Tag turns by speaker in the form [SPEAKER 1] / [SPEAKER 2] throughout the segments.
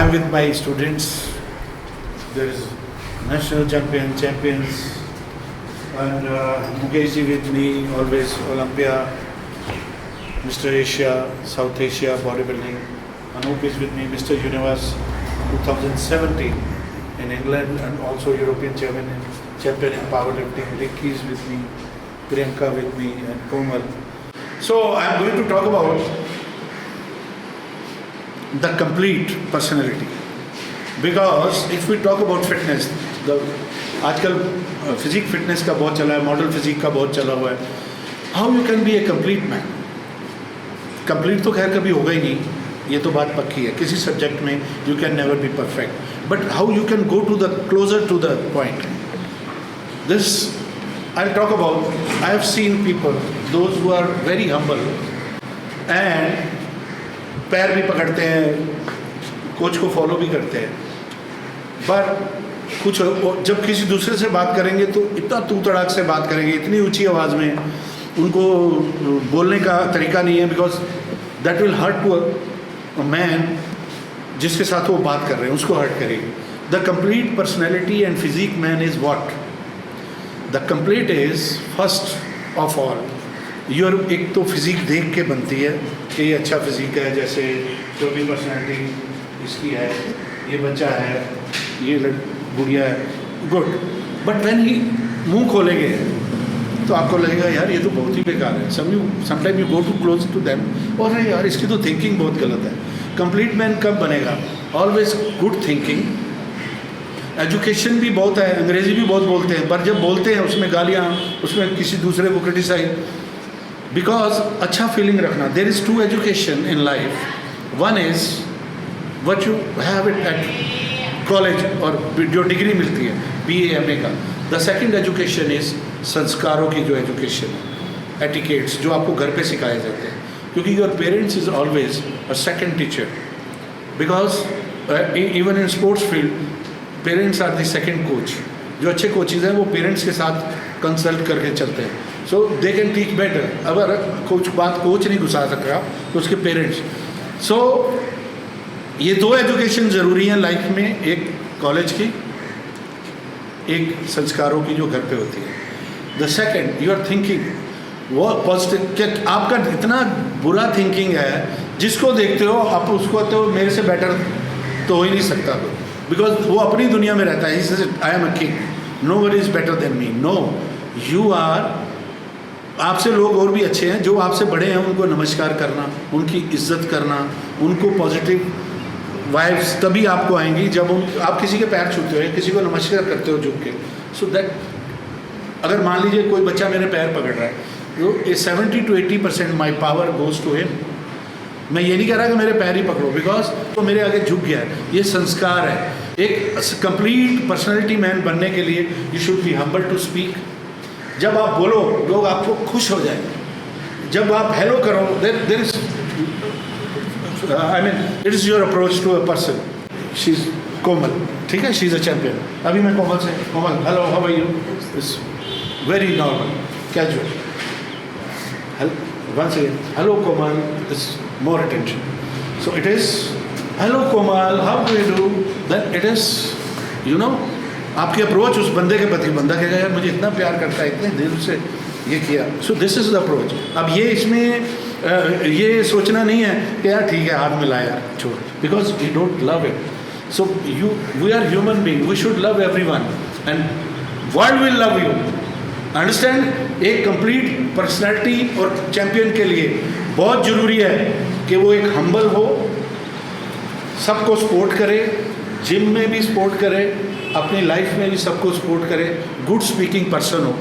[SPEAKER 1] I'm with my students. There is national champions, and Mukesh ji with me, always Olympia, Mr. Asia, South Asia bodybuilding. Anup is with me, Mr. Universe 2017 in England, and also European champion in powerlifting. Ricky is with me, Priyanka with me, and Komal. So I'm going to talk about the complete personality, because if we talk about fitness, आजकल physique fitness का बहुत चला है, model physique का बहुत चला हुआ है. How you can be A complete man? Complete तो खैर कभी होगा ही नहीं, ये तो बात पक्की है. किसी सब्जेक्ट में you can never be perfect, but how you can go to the closer to the point. This I talk about, I have seen people those who are very humble and पैर भी पकड़ते हैं, coach को follow भी करते हैं, पर कुछ जब किसी दूसरे से बात करेंगे तो इतना तू तड़ाक से बात करेंगे, इतनी ऊंची आवाज़ में, उनको बोलने का तरीका नहीं है, because that will hurt to a man जिसके साथ वो बात कर रहे हैं, उसको हर्ट करेगी. The complete personality and physique man is what? The complete is first of all your, एक तो फिजिक देख के बनती है कि ये अच्छा फिजिक है, जैसे जो भी पर्सनैलिटी इसकी है, ये बच्चा है, ये गुड़िया है, गुड. बट व्हेन ही मुंह खोलेंगे तो आपको लगेगा यार ये तो बहुत ही बेकार है. Sometime you go to close to them, और अरे यार इसकी तो थिंकिंग बहुत गलत है. कंप्लीट मैन कब बनेगा? Always good thinking. एजुकेशन भी बहुत है, अंग्रेजी भी बहुत बोलते हैं, पर जब बोलते हैं उसमें गालियाँ, उसमें किसी दूसरे को क्रिटिसाइज, बिकॉज अच्छा फीलिंग रखना. There is two education in life. One is what you have it at college और जो डिग्री मिलती है BA MA का. द सेकेंड एजुकेशन इज़ संस्कारों की जो एजुकेशन है, एटिकेट्स जो आपको घर पे सिखाए जाते हैं, क्योंकि your parents is always a second teacher. Because even in sports field parents are the second coach. जो अच्छे कोचेज हैं वो पेरेंट्स के साथ कंसल्ट करके चलते हैं, सो दे कैन टीच बेटर. अगर कोच नहीं घुसा सकता तो उसके पेरेंट्स. सो ये दो एजुकेशन ज़रूरी हैं लाइफ में, एक कॉलेज की, एक संस्कारों की जो घर पे होती है. The second you are thinking, वो पॉजिटिव. क्या आपका इतना बुरा थिंकिंग है, जिसको देखते हो आप उसको तो मेरे से बेटर तो हो ही नहीं सकता, बिकॉज वो अपनी दुनिया में रहता है. I am a king, no one is better than me. No, you are. आपसे लोग और भी अच्छे हैं, जो आपसे बड़े हैं उनको नमस्कार करना, उनकी इज्जत करना, उनको पॉजिटिव वाइब्स तभी आपको आएंगी जब आप किसी के पैर छूते हो, किसी को नमस्कार करते हो झुक के. सो दैट, अगर मान लीजिए कोई बच्चा मेरे पैर पकड़ रहा है, तो 70 to 80% my power goes to him. मैं ये नहीं कह रहा कि मेरे पैर ही पकड़ो, बिकॉज तो मेरे आगे झुक गया है. ये संस्कार है. एक कंप्लीट पर्सनैलिटी मैन बनने के लिए you should be humble to speak. जब आप बोलो लोग आपको खुश हो जाए. जब आप हेलो करो, there is I mean, it is your approach to a person. She's Komal, ठीक है, she is a champion. अभी मैं कोमल से, कोमल, hello, how are you? It's very normal, casual. Once again, hello Komal, this more attention. So it is, hello Komal, how do you do? Then it is, you know, आपकी approach उस बंदे के प्रति, बंदा कहेगा यार मुझे इतना प्यार करता है, इतने दिल से ये किया. So this is the approach. अब ये इसमें ये सोचना नहीं है कि यार ठीक है हाथ मिलाया छोड़, because we don't love it. So we are human being, we should love everyone and world will love you. Understand? एक कंप्लीट पर्सनैलिटी और चैम्पियन के लिए बहुत ज़रूरी है कि वो एक हम्बल हो, सबको सपोर्ट करे, जिम में भी सपोर्ट करे, अपनी लाइफ में भी सबको सपोर्ट करे, गुड स्पीकिंग पर्सन हो.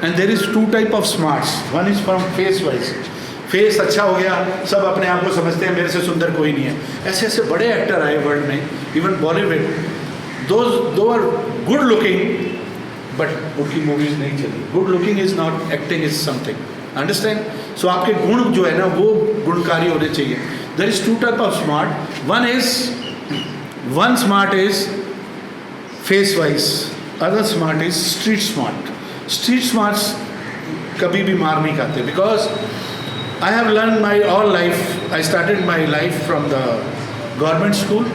[SPEAKER 1] And there is two type of smarts. One is from face wise. Face अच्छा हो गया, सब अपने आप को समझते हैं मेरे से सुंदर कोई नहीं है. ऐसे ऐसे बड़े एक्टर आए वर्ल्ड में, इवन बॉलीवुड, दो आर गुड लुकिंग, बट उनकी मूवीज़ नहीं चली. Good looking is not acting, is something. Understand? So आपके गुण जो है ना वो गुणकारी होने चाहिए. There is two type of smart. One smart is face wise, other smart is street smart. Street smarts कभी भी मार नहीं खाते, because I have learned my all life. I started my life from the government school.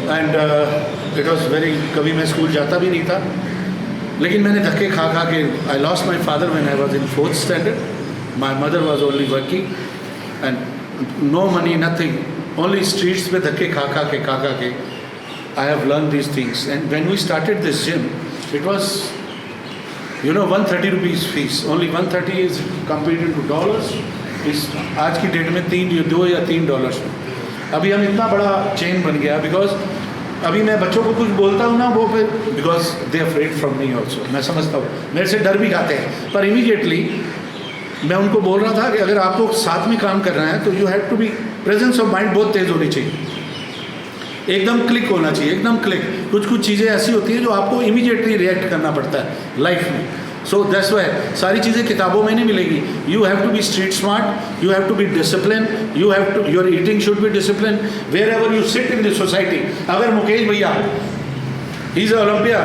[SPEAKER 1] And it was very, कभी मैं school जाता भी नहीं था, लेकिन मैंने धक्के खा खा के, I lost my father when I was in 4th standard, my mother was only working and no money, nothing, only streets पे धक्के खा खा के I have learned these things. And when we started this gym, it was, 130 rupees fees. Only 130 is converted into dollars. इस आज की date में $2 या $3। अभी हम इतना बड़ा चेन बन गया, बिकॉज अभी मैं बच्चों को कुछ बोलता हूँ ना, वो फिर because they afraid from me also, मैं समझता हूँ मेरे से डर भी खाते हैं, पर इमीडिएटली मैं उनको बोल रहा था कि अगर आपको साथ में काम करना है तो you have to be, presence of mind बहुत तेज़ होनी चाहिए, एकदम क्लिक होना चाहिए, एकदम क्लिक। कुछ चीज़ें ऐसी होती हैं जो आपको इमीडिएटली रिएक्ट करना पड़ता है लाइफ में। सो दैट्स वाई सारी चीज़ें किताबों में नहीं मिलेगी। You have to be street smart, you have to be discipline, you have to, your eating should be discipline wherever you sit in the society. अगर मुकेश भैया इज ओलंपिया,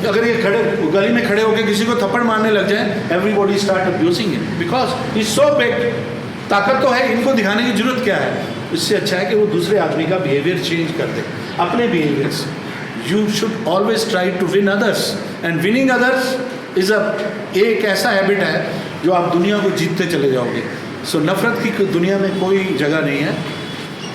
[SPEAKER 1] अगर ये खड़े गली में खड़े होकर किसी को थप्पड़ मारने लग जाए, everybody start abusing him because is so big. ताकत तो है, इनको दिखाने की जरूरत क्या है? इससे अच्छा है कि वो दूसरे आदमी का बिहेवियर चेंज कर दे, अपने behaviours. You should always try to win others, and winning others is एक ऐसा हैबिट है जो आप दुनिया को जीतते चले जाओगे। सो नफरत की दुनिया में कोई जगह नहीं है।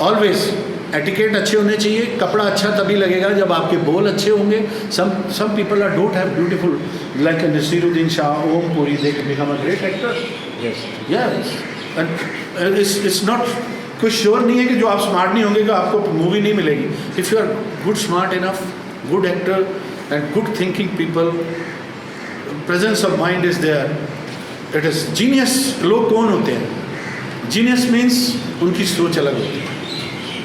[SPEAKER 1] ऑलवेज एटिकेट अच्छे होने चाहिए, कपड़ा अच्छा तभी लगेगा जब आपके बोल अच्छे होंगे। Some people are don't have beautiful, like Naseeruddin Shah, Om Puri, they can become a great actor. Yes, and it's not, कुछ श्योर नहीं है कि जो आप स्मार्ट नहीं होंगे तो आपको मूवी नहीं मिलेगी। If you are good, smart enough, good actor and good thinking people, presence of mind is there, it is genius. लोग कौन होते हैं? जीनियस मीन्स उनकी सोच अलग होती है,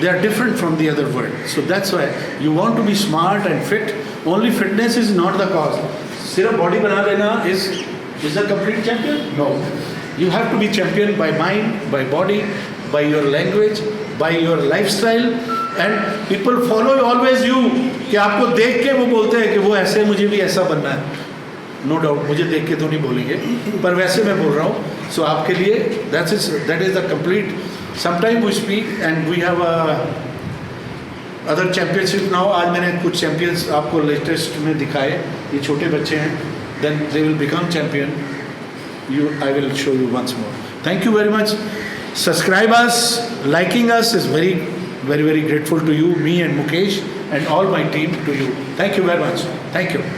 [SPEAKER 1] they are different from the other world. So that's why you want to be smart and fit. Only fitness is not the cause. सिर्फ बॉडी बना लेना is the complete champion? No. You have to be champion by mind, by body, by your language, by your lifestyle, and people follow always you. कि आपको देख के वो बोलते हैं कि वो ऐसे, मुझे भी ऐसा बनना है। नो डाउट, मुझे देख के तो नहीं बोलेंगे, पर वैसे मैं बोल रहा हूँ। सो आपके लिए that is the complete. Sometime we speak and we have other championship now. आज मैंने कुछ चैम्पियंस आपको लेटेस्ट में दिखाए, ये छोटे बच्चे हैं, then they will become champion. I will show you once more. Thank you very much. Subscribe us, liking us is very, very, very grateful to you, me and Mukesh and all my team, to you. Thank you very much. Thank you.